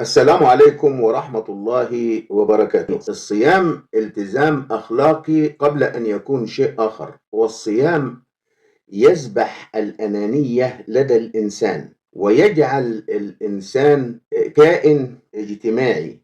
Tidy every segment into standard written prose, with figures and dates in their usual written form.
السلام عليكم ورحمة الله وبركاته. الصيام التزام أخلاقي قبل أن يكون شيء آخر، والصيام يذبح الأنانية لدى الإنسان ويجعل الإنسان كائن اجتماعي.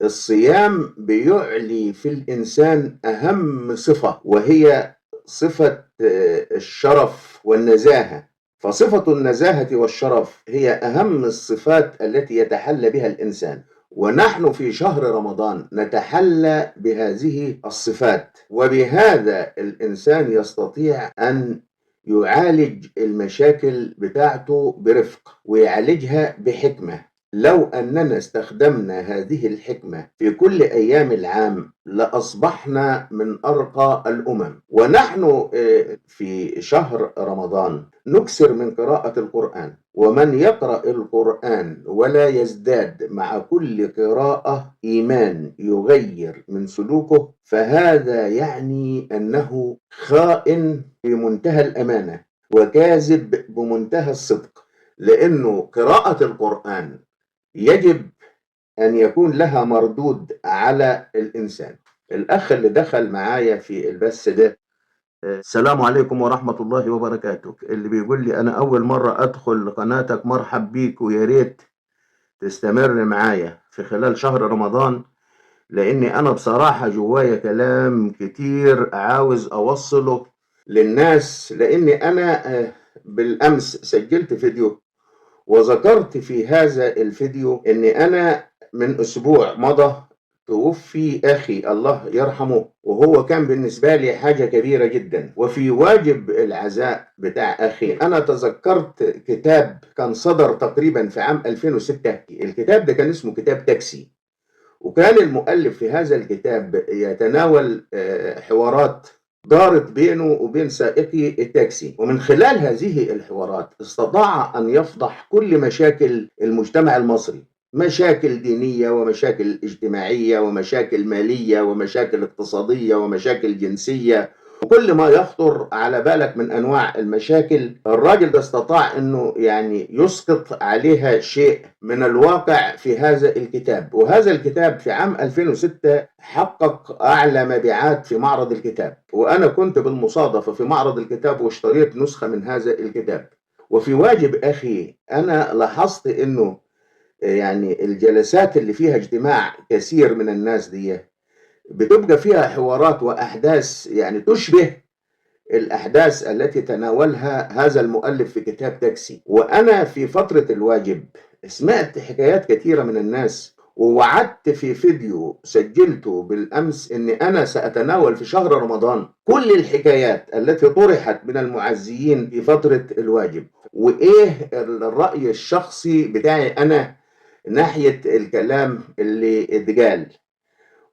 الصيام بيعلي في الإنسان أهم صفة، وهي صفة الشرف والنزاهة. فصفة النزاهة والشرف هي أهم الصفات التي يتحلى بها الإنسان، ونحن في شهر رمضان نتحلى بهذه الصفات، وبهذا الإنسان يستطيع أن يعالج المشاكل بتاعته برفق ويعالجها بحكمة. لو أننا استخدمنا هذه الحكمة في كل أيام العام لأصبحنا من أرقى الأمم. ونحن في شهر رمضان نكثر من قراءة القرآن، ومن يقرأ القرآن ولا يزداد مع كل قراءة إيمان يغير من سلوكه، فهذا يعني أنه خائن بمنتهى الأمانة وكاذب بمنتهى الصدق، لأنه قراءة القرآن يجب أن يكون لها مردود على الإنسان. الأخ اللي دخل معايا في البث ده، السلام عليكم ورحمة الله وبركاته، اللي بيقول لي أنا أول مرة أدخل قناتك، مرحب بيك ويا ريت تستمر معايا في خلال شهر رمضان، لأني أنا بصراحة جوايا كلام كتير عاوز أوصله للناس. لأني أنا بالأمس سجلت فيديو وذكرت في هذا الفيديو أني أنا من أسبوع مضى توفي أخي الله يرحمه، وهو كان بالنسبة لي حاجة كبيرة جدا. وفي واجب العزاء بتاع أخي أنا تذكرت كتاب كان صدر تقريبا في عام 2006. الكتاب ده كان اسمه كتاب تاكسي، وكان المؤلف في هذا الكتاب يتناول حوارات دارت بينه وبين سائقي التاكسي، ومن خلال هذه الحوارات استطاع أن يفضح كل مشاكل المجتمع المصري، مشاكل دينية ومشاكل اجتماعية ومشاكل مالية ومشاكل اقتصادية ومشاكل جنسية، وكل ما يخطر على بالك من أنواع المشاكل. الراجل ده استطاع أنه يعني يسقط عليها شيء من الواقع في هذا الكتاب. وهذا الكتاب في عام 2006 حقق أعلى مبيعات في معرض الكتاب، وأنا كنت بالمصادفة في معرض الكتاب واشتريت نسخة من هذا الكتاب. وفي واجب أخي أنا لاحظت أنه يعني الجلسات اللي فيها اجتماع كثير من الناس دي بتبقى فيها حوارات وأحداث يعني تشبه الأحداث التي تناولها هذا المؤلف في كتاب تاكسي. وأنا في فترة الواجب سمعت حكايات كثيرة من الناس، ووعدت في فيديو سجلته بالأمس أني أنا سأتناول في شهر رمضان كل الحكايات التي طرحت من المعزيين في فترة الواجب، وإيه الرأي الشخصي بتاعي أنا ناحية الكلام اللي اتقال.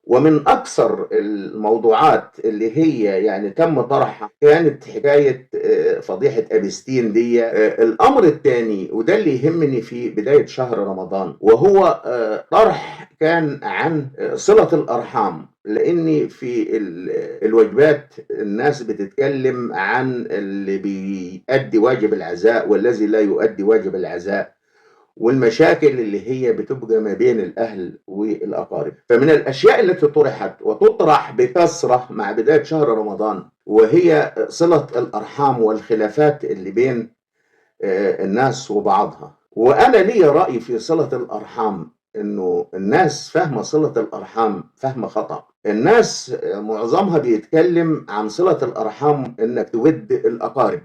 ومن أكثر الموضوعات اللي هي يعني تم طرحها كانت حكاية فضيحة أبستين دي. الأمر الثاني وده اللي يهمني في بداية شهر رمضان، وهو طرح كان عن صلة الأرحام، لأن في الوجبات الناس بتتكلم عن اللي بيؤدي واجب العزاء والذي لا يؤدي واجب العزاء، والمشاكل اللي هي بتبقى ما بين الأهل والأقارب. فمن الأشياء التي طرحت وتطرح بكثرة مع بداية شهر رمضان وهي صلة الأرحام والخلافات اللي بين الناس وبعضها. وأنا لي رأي في صلة الأرحام، إنه الناس فاهمة صلة الأرحام فهم خطأ. الناس معظمها بيتكلم عن صلة الأرحام إنك تود الأقارب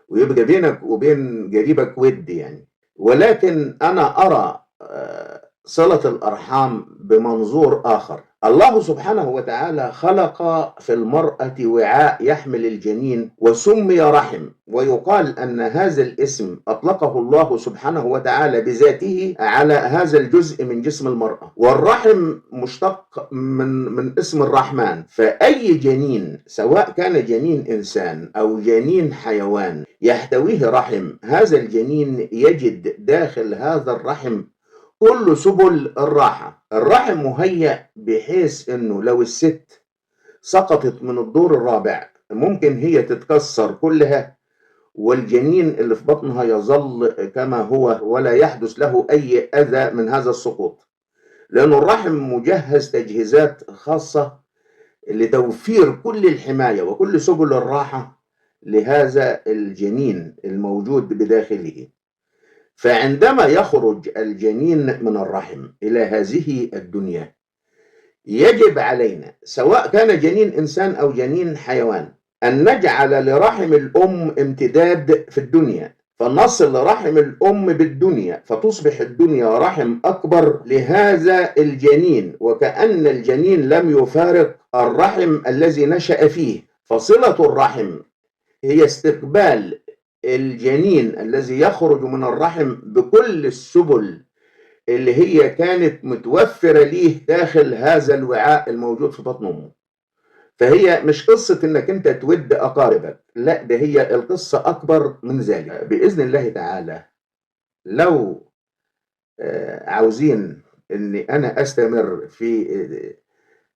ويبقى بينك وبين قريبك ود يعني، ولكن أنا أرى صلة الأرحام بمنظور آخر. الله سبحانه وتعالى خلق في المرأة وعاء يحمل الجنين وسمي رحم، ويقال أن هذا الاسم أطلقه الله سبحانه وتعالى بذاته على هذا الجزء من جسم المرأة، والرحم مشتق من اسم الرحمن. فأي جنين سواء كان جنين إنسان أو جنين حيوان يحتويه رحم، هذا الجنين يجد داخل هذا الرحم كل سبل الراحة. الرحم مهيأ بحيث انه لو الست سقطت من الدور الرابع ممكن هي تتكسر كلها والجنين اللي في بطنها يظل كما هو ولا يحدث له أي أذى من هذا السقوط، لأن الرحم مجهز تجهيزات خاصة لتوفير كل الحماية وكل سبل الراحة لهذا الجنين الموجود بداخله. فعندما يخرج الجنين من الرحم إلى هذه الدنيا، يجب علينا سواء كان جنين إنسان أو جنين حيوان أن نجعل لرحم الأم امتداد في الدنيا، فنصل رحم الأم بالدنيا فتصبح الدنيا رحم أكبر لهذا الجنين، وكأن الجنين لم يفارق الرحم الذي نشأ فيه. فصلة الرحم هي استقبال الجنين الذي يخرج من الرحم بكل السبل اللي هي كانت متوفرة ليه داخل هذا الوعاء الموجود في بطن أمه. فهي مش قصة انك انت تود اقاربك، لا، ده هي القصة اكبر من ذلك. باذن الله تعالى لو عاوزين اني انا استمر في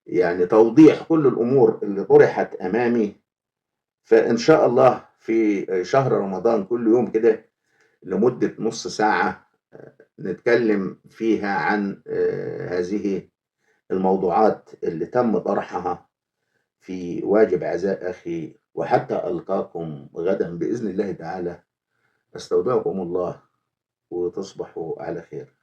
يعني توضيح كل الامور اللي طرحت امامي، فان شاء الله في شهر رمضان كل يوم كده لمدة نص ساعة نتكلم فيها عن هذه الموضوعات اللي تم طرحها في واجب عزاء أخي. وحتى ألقاكم غدا بإذن الله تعالى، أستودعكم الله وتصبحوا على خير.